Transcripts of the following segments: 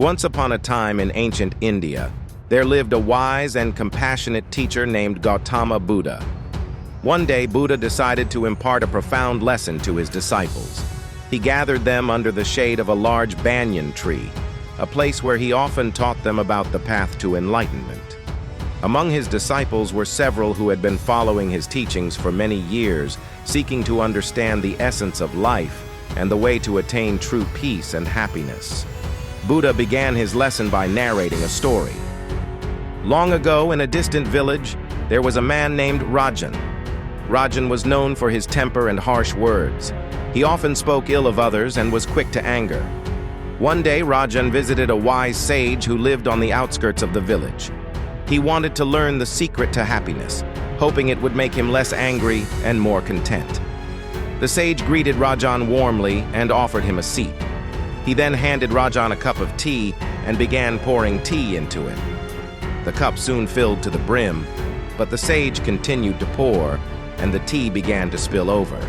Once upon a time in ancient India, there lived a wise and compassionate teacher named Gautama Buddha. One day, Buddha decided to impart a profound lesson to his disciples. He gathered them under the shade of a large banyan tree, a place where he often taught them about the path to enlightenment. Among his disciples were several who had been following his teachings for many years, seeking to understand the essence of life and the way to attain true peace and happiness. Buddha began his lesson by narrating a story. Long ago, in a distant village, there was a man named Rajan. Rajan was known for his temper and harsh words. He often spoke ill of others and was quick to anger. One day, Rajan visited a wise sage who lived on the outskirts of the village. He wanted to learn the secret to happiness, hoping it would make him less angry and more content. The sage greeted Rajan warmly and offered him a seat. He then handed Rajan a cup of tea and began pouring tea into it. The cup soon filled to the brim, but the sage continued to pour, and the tea began to spill over.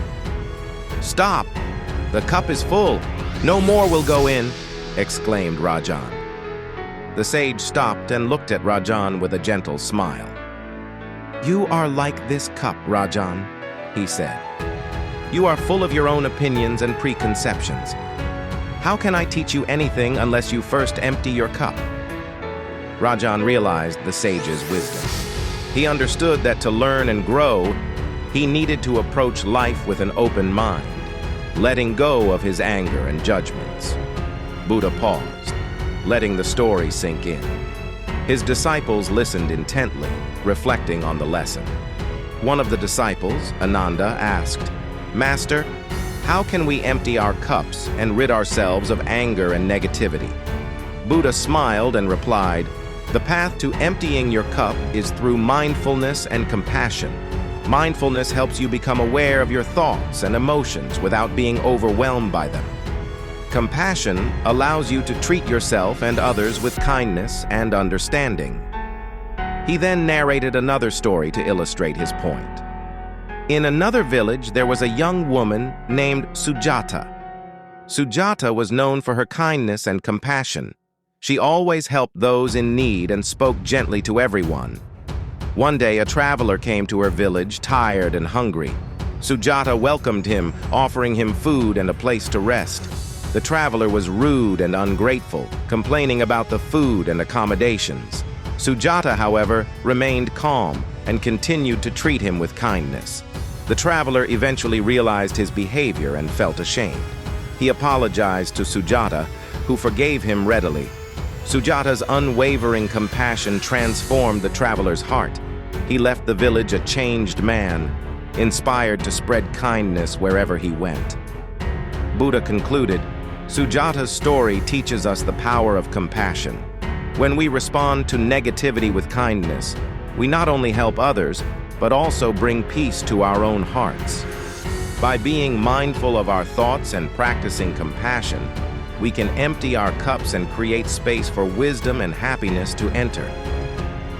"Stop! The cup is full. No more will go in," exclaimed Rajan. The sage stopped and looked at Rajan with a gentle smile. "You are like this cup, Rajan," he said. "You are full of your own opinions and preconceptions. How can I teach you anything unless you first empty your cup?" Rajan realized the sage's wisdom. He understood that to learn and grow, he needed to approach life with an open mind, letting go of his anger and judgments. Buddha paused, letting the story sink in. His disciples listened intently, reflecting on the lesson. One of the disciples, Ananda, asked, "Master, how can we empty our cups and rid ourselves of anger and negativity?" Buddha smiled and replied, "The path to emptying your cup is through mindfulness and compassion. Mindfulness helps you become aware of your thoughts and emotions without being overwhelmed by them. Compassion allows you to treat yourself and others with kindness and understanding." He then narrated another story to illustrate his point. In another village, there was a young woman named Sujata. Sujata was known for her kindness and compassion. She always helped those in need and spoke gently to everyone. One day, a traveler came to her village, tired and hungry. Sujata welcomed him, offering him food and a place to rest. The traveler was rude and ungrateful, complaining about the food and accommodations. Sujata, however, remained calm and continued to treat him with kindness. The traveler eventually realized his behavior and felt ashamed. He apologized to Sujata, who forgave him readily. Sujata's unwavering compassion transformed the traveler's heart. He left the village a changed man, inspired to spread kindness wherever he went. Buddha concluded, "Sujata's story teaches us the power of compassion. When we respond to negativity with kindness, we not only help others, but also bring peace to our own hearts. By being mindful of our thoughts and practicing compassion, we can empty our cups and create space for wisdom and happiness to enter."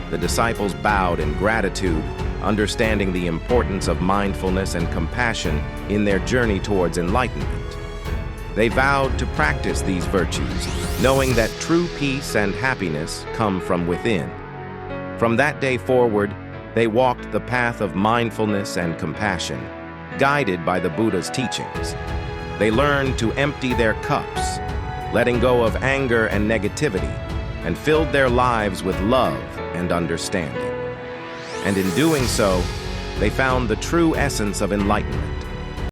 The disciples bowed in gratitude, understanding the importance of mindfulness and compassion in their journey towards enlightenment. They vowed to practice these virtues, knowing that true peace and happiness come from within. From that day forward, they walked the path of mindfulness and compassion, guided by the Buddha's teachings. They learned to empty their cups, letting go of anger and negativity, and filled their lives with love and understanding. And in doing so, they found the true essence of enlightenment,